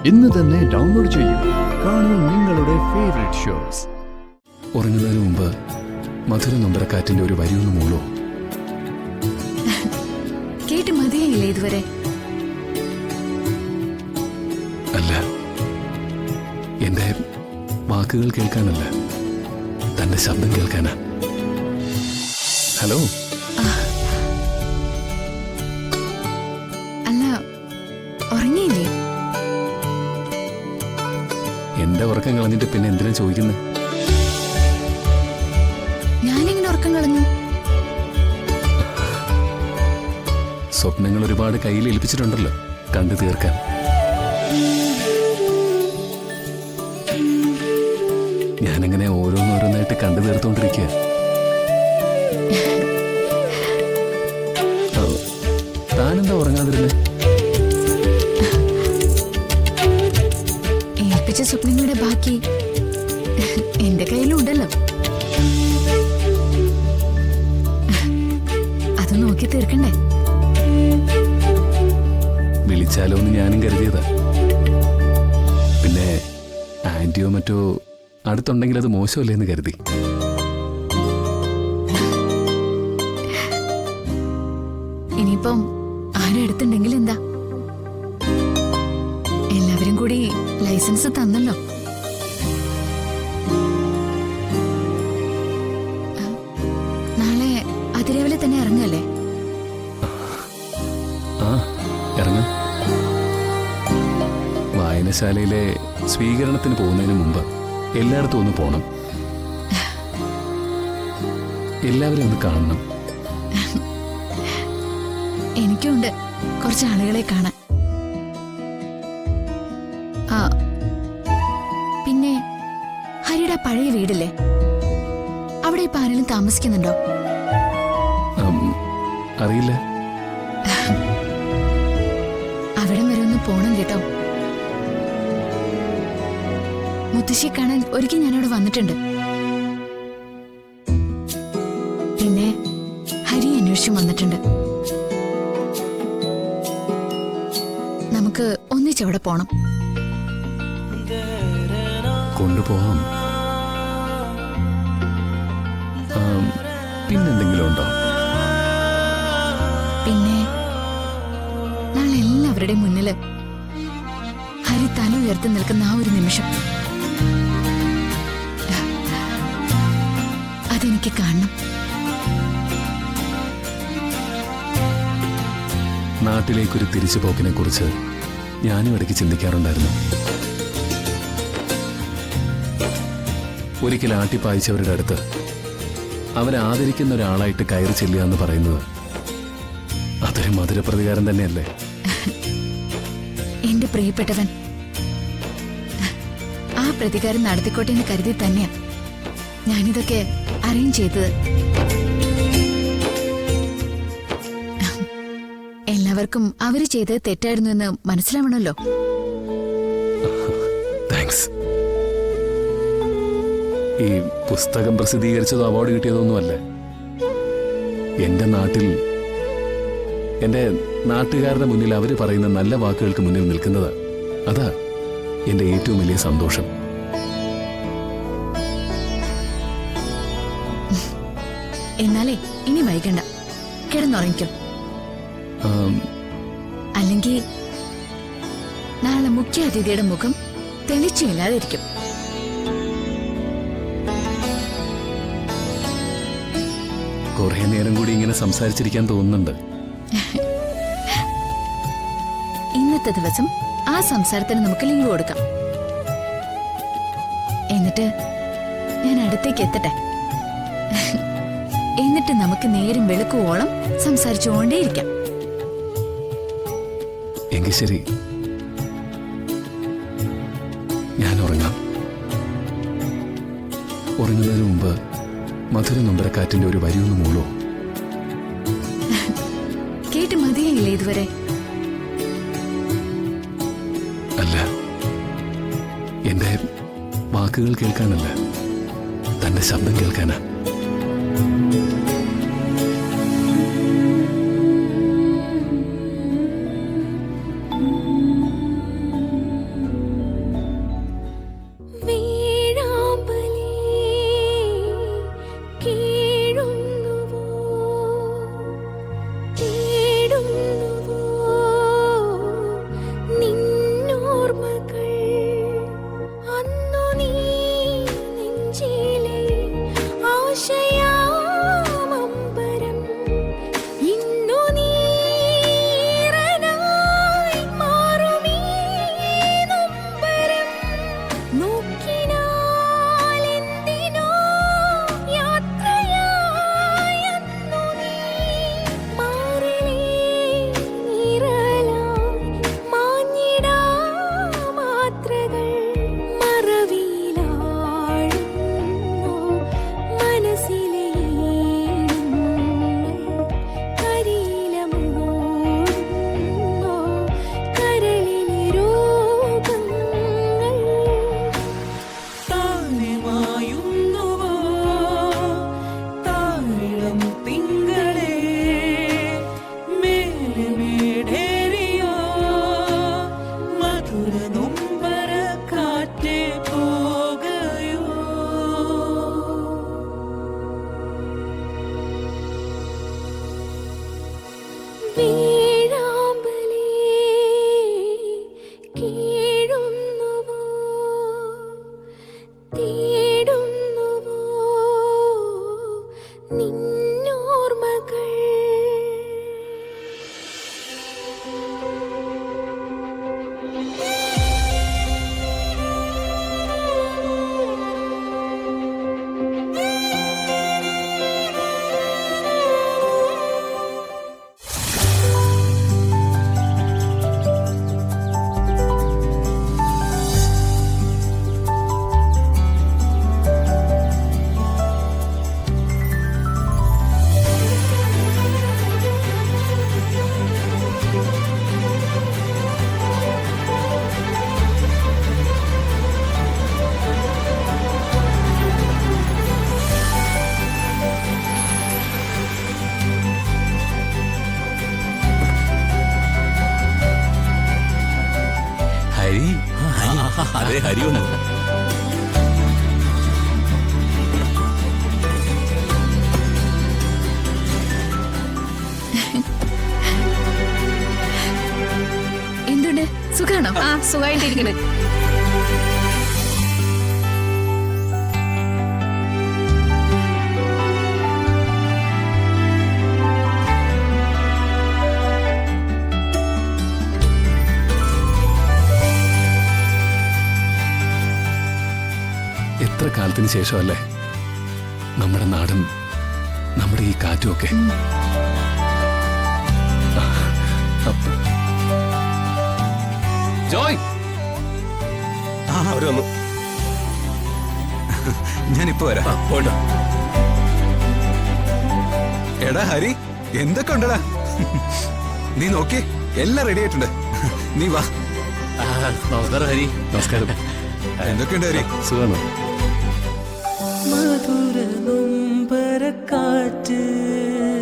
ഇന്ന് തന്നെ ഡൗൺലോഡ് ചെയ്യൂ. കാണൂ നിങ്ങളുടെ ഫേവറേറ്റ് ഷോസ്. ഉറങ്ങുന്നതിന് മുമ്പ് മധുര നൊമ്പരക്കാറ്റിന്റെ ഒരു വരിയൊന്ന് മൂളോ? കേട്ട് മതിയായില്ലേ ഇതുവരെ? അല്ല, എന്റെ വാക്കുകൾ കേൾക്കാനല്ല, തന്റെ ശബ്ദം കേൾക്കാനാ. ഹലോ. അല്ല, ഉറങ്ങിയില്ലേ? എന്റെ ഉറക്കം കളഞ്ഞിട്ട് പിന്നെ എന്തിനാ ചോദിക്കുന്നത്? ഞാനെങ്ങനെ ഉറക്കം കളഞ്ഞു? സ്വപ്നങ്ങൾ ഒരുപാട് കയ്യിൽ ഏൽപ്പിച്ചിട്ടുണ്ടല്ലോ കണ്ടു തീർക്കാൻ. ഞാനങ്ങനെ ഓരോന്നോരോന്നായിട്ട് കണ്ടു തീർത്തോണ്ടിരിക്കുക. താനെന്താ ഉറങ്ങാതിരുന്നേ? ഏൽപ്പിച്ച സ്വപ്നങ്ങളുടെ ബാക്കി എന്റെ കയ്യിലും ഉണ്ടല്ലോ. അത് നോക്കി തീർക്കണ്ടേ? വിളിച്ചാലോ എന്ന് ഞാനും കരുതിയതാ. പിന്നെ ആന്റിയോ മറ്റോ അടുത്തുണ്ടെങ്കിൽ അത് മോശമല്ലേ എന്ന് കരുതി. ഇനിയിപ്പം ആരും അടുത്തുണ്ടെങ്കിൽ എന്താ? എല്ലാവരും കൂടി ലൈസൻസ് തന്നല്ലോ. നാളെ അതിരാവിലെ തന്നെ ഇറങ്ങല്ലേ? ആ, ഇറങ്ങാം. വായനശാലയിലെ സ്വീകരണത്തിന് പോകുന്നതിന് മുമ്പ് എല്ലായിടത്തും ഒന്ന് പോണം. എല്ലാവരും ഒന്ന് കാണണം. എനിക്കുണ്ട് കുറച്ച് ആളുകളെ കാണാൻ. ആ, പിന്നെ ഹരിയുടെ പഴയ വീടില്ലേ, അവിടെ ഇപ്പൊ ആരെങ്കിലും താമസിക്കുന്നുണ്ടോ? അറിയില്ല. അവിടെ വരെ ഒന്ന് പോണം കേട്ടോ. മുത്തശ്ശി കാണാൻ ഒരിക്കൽ ഞാനവിടെ വന്നിട്ടുണ്ട്. പിന്നെ ഹരി അന്വേഷിച്ചും വന്നിട്ടുണ്ട്. നമുക്ക് ഒന്നിച്ചവിടെ പോണം. കൊണ്ടുപോവാം. പിന്നെന്തെങ്കിലും ഉണ്ടോ? പിന്നെ നാളെ എല്ലാവരുടെയും മുന്നില് ഹരി തല ഉയർത്തി നിൽക്കുന്ന ആ ഒരു നിമിഷം അതെനിക്ക് കാണണം. നാട്ടിലേക്കൊരു തിരിച്ചുപോക്കിനെ കുറിച്ച് ഞാനും ഇടയ്ക്ക് ചിന്തിക്കാറുണ്ടായിരുന്നു. ഒരിക്കൽ ആട്ടിപ്പായിച്ചവരുടെ അടുത്ത് അവരെ ആദരിക്കുന്ന ഒരാളായിട്ട് കയറി ചെല്ലുക എന്ന് പറയുന്നത് അതൊരു മധുരപ്രതികാരം തന്നെയല്ലേ? എന്റെ പ്രിയപ്പെട്ടവൻ ആ പ്രതികാരം നടത്തിക്കോട്ടെ എന്ന് കരുതി തന്നെയാ ഞാനിതൊക്കെ അറേഞ്ച് ചെയ്തത്. എല്ലാവർക്കും അവര് ചെയ്തത് തെറ്റായിരുന്നു എന്ന് മനസ്സിലാവണല്ലോ. താങ്ക്സ്. ഈ പുസ്തകം പ്രസിദ്ധീകരിച്ചതോ അവാർഡ് കിട്ടിയതൊന്നുമല്ല. എന്റെ നാട്ടിൽ എന്റെ നാട്ടുകാരുടെ മുന്നിൽ അവര് പറയുന്ന നല്ല വാക്കുകൾക്ക് മുന്നിൽ നിൽക്കുന്നത്, അതാ എന്റെ ഏറ്റവും വലിയ സന്തോഷം. എന്നാലേ ഇനി വൈകണ്ട, കിടന്നുറങ്ങിക്കോ. അല്ലെങ്കിൽ നാളെ മുഖ്യ അതിഥിയുടെ മുഖം തെളിച്ചില്ലാതിരിക്കും. കുറെ നേരം കൂടി ഇങ്ങനെ സംസാരിച്ചിരിക്കാൻ തോന്നുന്നുണ്ട്. ഇന്നത്തെ ദിവസം ആ സംസാരത്തിന് നമുക്ക് ലീവ് കൊടുക്കാം. എന്നിട്ട് ഞാൻ അടുത്തേക്ക് എത്തട്ടെ. എന്നിട്ട് നമുക്ക് നേരം വെളുക്കുവോളം സംസാരിച്ചുകൊണ്ടേയിരിക്കാം. എങ്കിൽ ശരി, ഞാൻ ഉറങ്ങാം. ഉറങ്ങുന്നതിന് മുമ്പ് മധുര നൊമ്പരക്കാറ്റിന്റെ ഒരു വരിയൊന്ന് മൂളോ? കേട്ട് മതിയായില്ലേ ഇതുവരെ? അല്ല, എന്റെ വാക്കുകൾ കേൾക്കാനല്ല, തന്റെ ശബ്ദം കേൾക്കാനാ. മധുര നൊമ്പര കാറ്റേ പോകയോ വീഴാമ്പലേ കീഴുന്നുവോ തേടുന്നുവോ നിന്നോർമകൾ ഹരി അതെ ഹരി വന്നു. എന്തുണ്ട്, സുഖാണോ? ആ സുഖമായിട്ടിരിക്കണേ. എത്ര കാലത്തിന് ശേഷമല്ലേ നമ്മുടെ നാടും നമ്മുടെ ഈ കാറ്റും ഒക്കെ. ജോയ്, അവര് വന്നു. ഞാനിപ്പോ വരാം. പോട്ടോ. എടാ ഹരി, എന്തൊക്കെ ഉണ്ടടാ? നീ നോക്കി, എല്ലാം റെഡി ആയിട്ടുണ്ട്. നീ വാ. നമസ്കാരം ഹരി. നമസ്കാരം. എന്തൊക്കെയുണ്ട് ഹരി? സുഖാണോ? മധുര നൊമ്പര കാറ്റ്